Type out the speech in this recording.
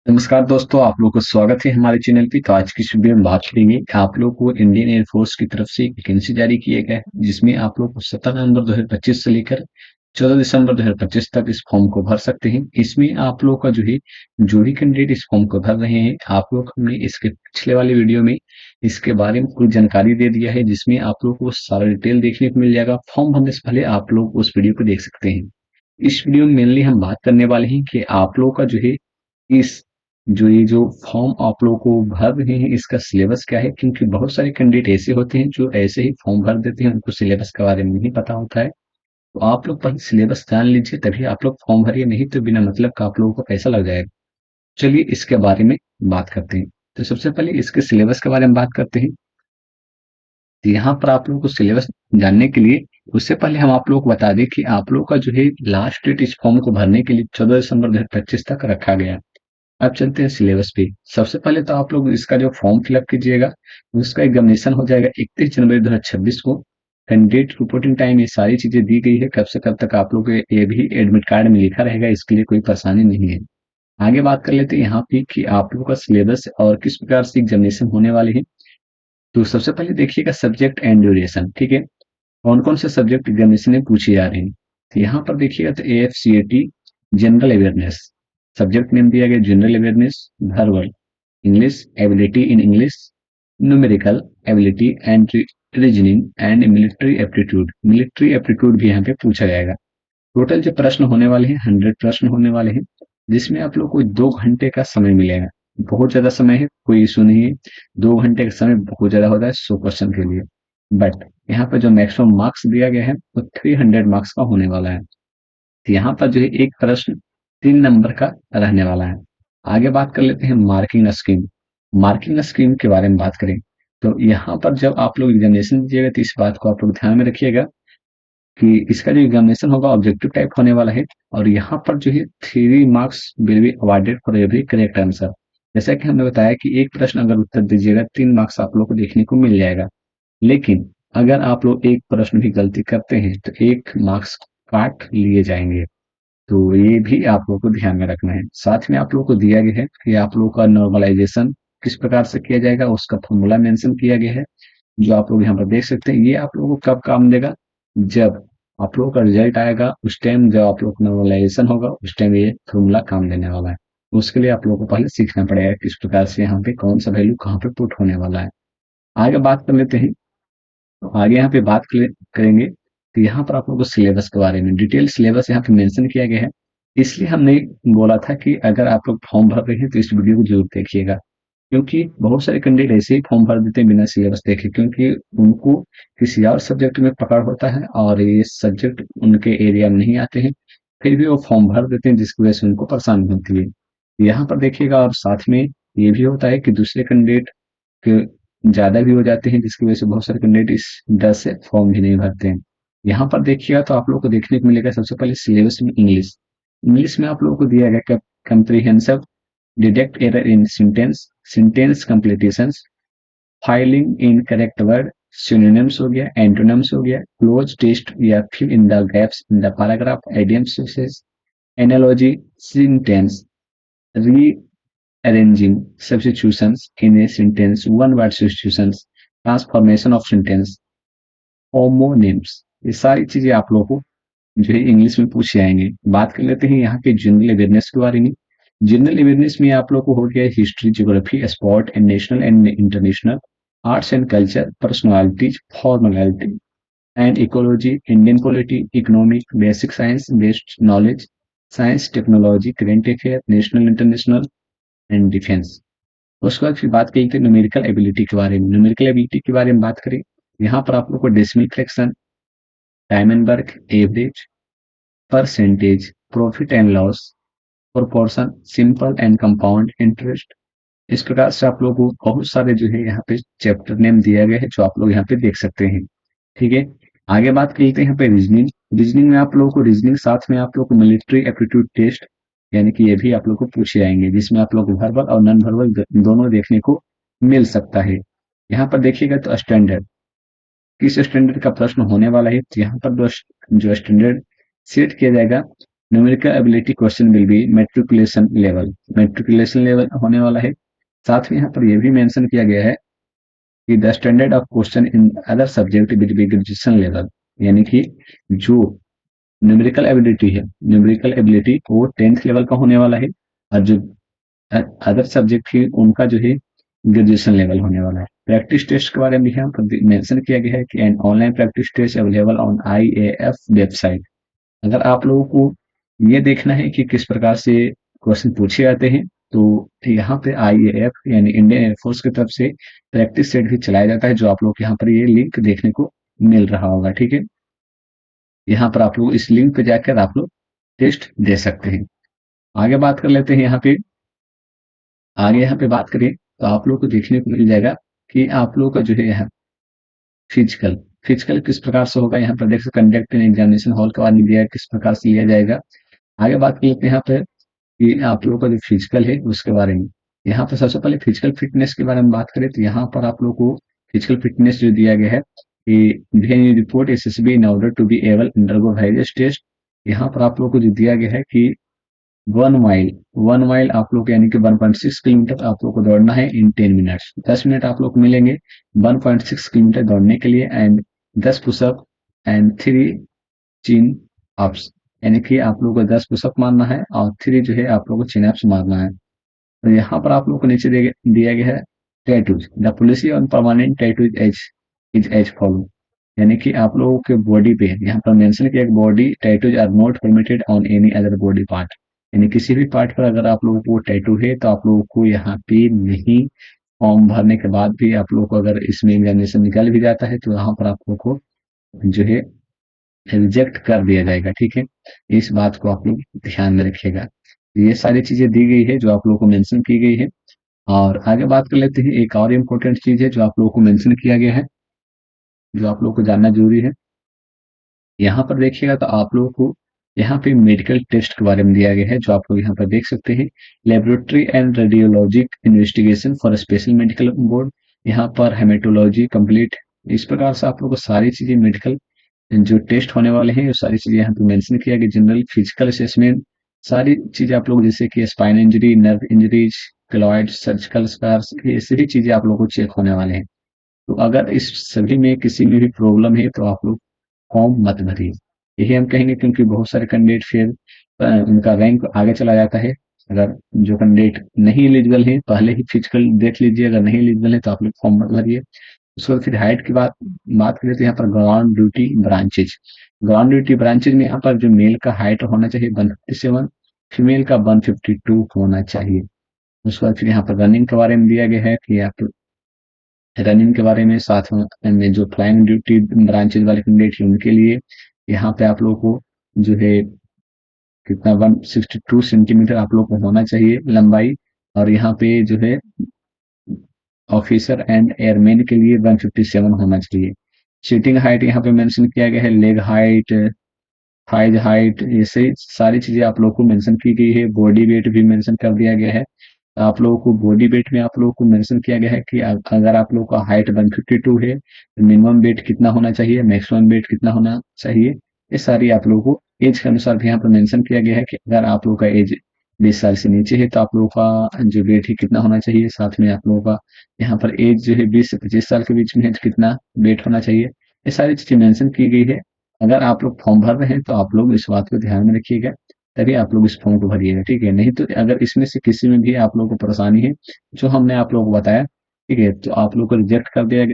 नमस्कार दोस्तों, आप लोगों को स्वागत है हमारे चैनल पे। तो आज की इस वीडियो में बात करेंगे कि आप लोगों को इंडियन एयरफोर्स की तरफ से एक वैकेंसी जारी किया गया है, जिसमें आप लोग को 17 नवंबर 2025 से लेकर 14 दिसंबर 2025 तक इस फॉर्म को भर सकते हैं। इसमें आप लोग का जो भी कैंडिडेट इस फॉर्म को भर रहे हैं, आप लोग हमने इसके पिछले वाले वीडियो में इसके बारे में पूरी जानकारी दे दिया है, जिसमें आप लोग को सारा डिटेल देखने को मिल जाएगा। फॉर्म भरने से पहले आप लोग उस वीडियो को देख सकते हैं। इस वीडियो में मेनली हम बात करने वाले हैं कि आप लोग का इस ये जो फॉर्म आप लोगों को भर रहे हैं, इसका सिलेबस क्या है, क्योंकि बहुत सारे कैंडिडेट ऐसे होते हैं जो ऐसे ही फॉर्म भर देते हैं, उनको सिलेबस के बारे में नहीं पता होता है। तो आप लोग पहले सिलेबस जान लीजिए, तभी आप लोग फॉर्म भरिए, नहीं तो बिना मतलब का आप लोगों को पैसा लग जाएगा। चलिए इसके बारे में बात करते हैं। तो सबसे पहले इसके सिलेबस के बारे में बात करते हैं। तो यहाँ पर आप लोगों को सिलेबस जानने के लिए उससे पहले हम आप लोग को बता दें कि आप लोग का लास्ट डेट इस फॉर्म को भरने के लिए 14 दिसंबर 2025 तक रखा गया है। अब चलते हैं सिलेबस पे। सबसे पहले तो आप लोग इसका जो फॉर्म फिलअप कीजिएगा, उसका एग्जामिनेशन हो जाएगा 31 जनवरी 2026 को। कैंडिडेट रिपोर्टिंग टाइम, ये सारी चीजें दी गई है, कब से कब तक आप लोग को ये भी एडमिट कार्ड में लिखा रहेगा, इसके लिए कोई परेशानी नहीं है। आगे बात कर लेते हैं यहाँ पे कि आप लोगों का सिलेबस और किस प्रकार से एग्जामिनेशन होने वाले हैं। तो सबसे पहले देखिएगा सब्जेक्ट एंड ड्यूरेशन, ठीक है। कौन कौन से सब्जेक्ट एग्जामिनेशन में पूछे जा रहे हैं, तो यहाँ पर देखिएगा तो AFCAT general awareness, subject name दिया गया general awareness, verbal, English ability in English, numerical ability and reasoning and military aptitude भी यहाँ पे पूछा जाएगा। टोटल जो प्रश्न होने वाले हैं 100 प्रश्न होने वाले हैं, जिसमें आप लोग को 2 घंटे का समय मिलेगा। बहुत ज्यादा समय है, कोई इशू नहीं है। 2 घंटे का समय बहुत ज्यादा होता है 100 क्वेश्चन के लिए। बट यहाँ पर जो मैक्सिमम मार्क्स दिया गया है वो 300 मार्क्स का होने वाला है। तो यहाँ पर एक प्रश्न 3 नंबर का रहने वाला है। आगे बात कर लेते हैं मार्किंग स्कीम। मार्किंग स्कीम के बारे में बात करें तो यहाँ पर जब आप लोग एग्जामिनेशन दीजिएगा, तो इस बात को आप लोग ध्यान में रखिएगा कि इसका जो एग्जामिनेशन होगा ऑब्जेक्टिव टाइप होने वाला है। और यहाँ पर 3 marks will be awarded for every correct answer. जैसा कि हमने बताया कि एक प्रश्न अगर उत्तर दीजिएगा, 3 मार्क्स आप लोग को देखने को मिल जाएगा। लेकिन अगर आप लोग एक प्रश्न भी गलती करते हैं तो 1 मार्क्स काट लिए जाएंगे। तो ये भी आप लोग को ध्यान में रखना है। साथ में आप लोग को दिया गया है कि आप लोग का नॉर्मलाइजेशन किस प्रकार से किया जाएगा, उसका फॉर्मूला मेंशन किया गया है, जो आप लोग यहाँ पर देख सकते हैं। ये आप लोगों को कब काम देगा, जब आप लोगों का रिजल्ट आएगा, उस टाइम जब आप लोग का नॉर्मलाइजेशन होगा, उस टाइम ये फॉर्मूला काम देने वाला है। उसके लिए आप लोगों को पहले सीखना पड़ेगा किस प्रकार से यहाँ पे कौन सा वैल्यू कहाँ पे पुट होने वाला है। आगे बात कर लेते हैं। तो आगे यहाँ पे बात करेंगे तो यहाँ पर आप लोगों को सिलेबस के बारे में डिटेल सिलेबस यहाँ पे मेंशन किया गया है। इसलिए हमने बोला था कि अगर आप लोग फॉर्म भर रहे हैं तो इस वीडियो को जरूर देखिएगा, क्योंकि बहुत सारे कैंडिडेट ऐसे ही फॉर्म भर देते हैं बिना सिलेबस देखे, क्योंकि उनको किसी और सब्जेक्ट में पकड़ होता है और ये सब्जेक्ट उनके एरिया में नहीं आते हैं, फिर भी वो फॉर्म भर देते हैं, जिसकी वजह से उनको परेशानी होती है। यहाँ पर देखिएगा, और साथ में ये भी होता है कि दूसरे कैंडिडेट के ज्यादा भी हो जाते हैं, जिसकी वजह से बहुत सारे कैंडिडेट इस डर से फॉर्म भी नहीं भरते हैं। यहाँ पर देखिएगा तो आप लोग को देखने को मिलेगा सबसे पहले सिलेबस में इंग्लिश। इंग्लिश में आप लोगों को दिया गया comprehensive, detect error in sentence, sentence completions, filling in correct word, synonyms हो गया, एंटोनिम्स हो गया, क्लोज टेस्ट या fill in the gaps in the paragraph, idioms, analogy, sentence arranging substitutions in a sentence, one word substitutions, transformation of sentence, homonyms, ये सारी चीजें आप लोगों को इंग्लिश में पूछे आएंगे। बात कर लेते हैं यहाँ के जनरल अवेयरनेस के बारे में। जनरल अवेयरनेस में आप लोग को हो गया history, geography, sport and national and international, arts and culture, personalities, formality and ecology, Indian polity, economic, basic science, based knowledge, science, technology, current affair, national international and defence. उसके बाद फिर बात की थी न्यूमेरिकल एबिलिटी के बारे में। Numerical ability के बारे में बात करें, यहाँ पर आप लोग को डेसिमल फ्रैक्शन, डायमंडबर्ग average, percentage, profit and loss, proportion, simple and compound interest, इस प्रकार से आप लोगों को बहुत सारे यहाँ पे चैप्टर नेम दिया गया है, जो आप लोग यहाँ पे देख सकते हैं। ठीक है, आगे बात करते हैं यहाँ पे रीजनिंग। रीजनिंग में आप लोगों को रीजनिंग, साथ में आप लोग को मिलिट्री एप्टीट्यूड टेस्ट, यानी कि ये भी आप लोग को पूछे जाएंगे, जिसमें आप लोग को वर्बल और नॉन वर्बल दोनों देखने को मिल सकता है। यहाँ पर देखिएगा तो स्टैंडर्ड, किस स्टैंडर्ड का प्रश्न होने वाला है, तो यहाँ पर जो स्टैंडर्ड सेट किया जाएगा numerical ability question will be matriculation level होने वाला है। साथ में यहाँ पर यह भी मेंशन किया गया है कि the standard of question in other subject will be graduation level, यानी कि जो न्यूमेरिकल एबिलिटी वो 10th लेवल का होने वाला है, और जो अदर सब्जेक्ट है उनका जो है ग्रेजुएशन लेवल होने वाला है। प्रैक्टिस टेस्ट के बारे में यहाँ पर मेंशन किया गया है कि an online practice test available on IAF website. अगर आप लोगों को ये देखना है कि किस प्रकार से क्वेश्चन पूछे जाते हैं, तो यहाँ पे IAF यानी इंडियन एयरफोर्स की तरफ से प्रैक्टिस सेट भी चलाया जाता है, जो आप लोग यहाँ पर ये लिंक देखने को मिल रहा होगा। ठीक है, यहाँ पर आप लोग इस लिंक पे जाकर आप लोग टेस्ट दे सकते हैं। आगे बात कर लेते हैं यहाँ पे बात करें तो आप लोग को देखने को मिल जाएगा कि आप लोग का जो है यहाँ फिजिकल फिजिकल किस प्रकार से होगा। यहाँ पर देख सकते कंडक्ट इन एग्जामिनेशन हॉल का वार्ड दिया है, किस प्रकार से लिया जाएगा। आगे बात कर लेते हैं यहाँ पे कि आप लोगों का जो फिजिकल है उसके बारे में। यहाँ पर सबसे पहले फिजिकल फिटनेस के बारे में बात करें तो यहाँ पर आप लोग को फिजिकल फिटनेस जो दिया गया है कि report SSB in order to be able undergo various test. यहाँ पर आप लोग को जो दिया गया है कि 1 माइल आप लोग यानी कि 1.6 किलोमीटर आप लोग को दौड़ना है इन 10 मिनट्स। 10 मिनट आप लोग को मिलेंगे 1.6 किलोमीटर दौड़ने के लिए, and 10 pushup and 3 chin ups, यानी कि आप लोग को 10 पुशअप मारना है और 3 जो है आप लोग को चिन अप्स मारना है। तो यहाँ पर आप लोग को नीचे दिया गया है tattoos. The policy on permanent tattoos is as follow, यानी कि आप लोगों के बॉडी पे यहाँ पर मेंशन किया body tattoos are not permitted on any other body part, यानी किसी भी पार्ट पर अगर आप लोगों को टैटू है तो आप लोगों को यहाँ पे नहीं, फॉर्म भरने के बाद भी आप लोगों को अगर इसमें एग्जामिनेशन निकल भी जाता है तो यहाँ पर आप लोगों को जो है रिजेक्ट कर दिया जाएगा। ठीक है, इस बात को आप लोग ध्यान में रखिएगा। ये सारी चीजें दी गई है जो आप लोगों को मेंशन की गई है। और आगे बात कर लेते हैं, एक और इम्पोर्टेंट चीज है जो आप लोगों को मेंशन किया गया है, जो आप लोगों को जानना जरूरी है। यहाँ पर देखिएगा तो आप लोगों को यहाँ पे मेडिकल टेस्ट के बारे में दिया गया है, जो आप लोग यहाँ पर देख सकते हैं। Laboratory and radiologic investigation for special medical board, यहाँ पर हेमेटोलॉजी कंप्लीट। इस प्रकार से आप लोग को सारी चीजें मेडिकल जो टेस्ट होने वाले हैं, सारी चीजें यहाँ पे मेंशन किया गया। जनरल फिजिकल असेसमेंट, सारी चीजें आप लोग जैसे कि spine injury, nerve injuries, keloid, surgical scars, ये सभी चीजें आप लोग को चेक होने वाले हैं। तो अगर इस सभी में किसी में भी प्रॉब्लम है तो आप लोग फॉर्म मत भरिए, यही हम कहेंगे, क्योंकि बहुत सारे कैंडिडेट फिर उनका रैंक आगे चला जाता है। अगर जो कैंडिडेट नहीं एलिजिबल है पहले ही फिजिकल देख लीजिए, अगर नहीं एलिजिबल है तो आप लोग फॉर्म मत भरिए। उसके बाद फिर हाइट की बात करें तो यहाँ पर ग्राउंड ड्यूटी ब्रांचेज में यहाँ पर जो मेल का हाइट होना चाहिए 157, फीमेल का 152 होना चाहिए। उसके बाद फिर यहाँ पर रनिंग के बारे में दिया गया है कि आप रनिंग के बारे में, साथ में जो फ्लाइंग ड्यूटी ब्रांचेज वाले कैंडिडेट हैं उनके लिए यहाँ पे आप लोग को जो है कितना 162 सेंटीमीटर आप लोग को होना चाहिए लंबाई, और यहाँ पे जो है ऑफिसर एंड एयरमैन के लिए 157 होना चाहिए। सीटिंग हाइट यहाँ पे मेंशन किया गया है, लेग हाइट, थाइज हाइट, ये सारी चीजें आप लोग को मेंशन की गई है। बॉडी वेट भी मेंशन कर दिया गया है। आप लोगों को बॉडी वेट में आप लोगों को मेंशन किया गया है कि अगर आप लोगों का हाइट 152 है तो मिनिमम वेट कितना होना चाहिए, मैक्सिमम वेट कितना होना चाहिए। ये सारी आप लोगों को एज के अनुसार भी यहाँ पर मेंशन किया गया है कि अगर आप लोगों का एज 20 साल से नीचे है तो आप लोगों का जो वेट है कितना होना चाहिए। साथ में आप लोगों का यहाँ पर एज जो है 20 से 25 साल के बीच में है तो कितना वेट होना चाहिए। ये सारी चीजें मेंशन की गई है। अगर आप लोग फॉर्म भर रहे हैं तो आप लोग इस बात को ध्यान में रखिएगा, तभी आप लोग इस फॉर्म को भरिएगा। ठीक है, नहीं तो अगर इसमें से किसी में भी आप लोगों को परेशानी है जो हमने आप लोगों को बताया, ठीक है, तो आप लोग को रिजेक्ट कर दिया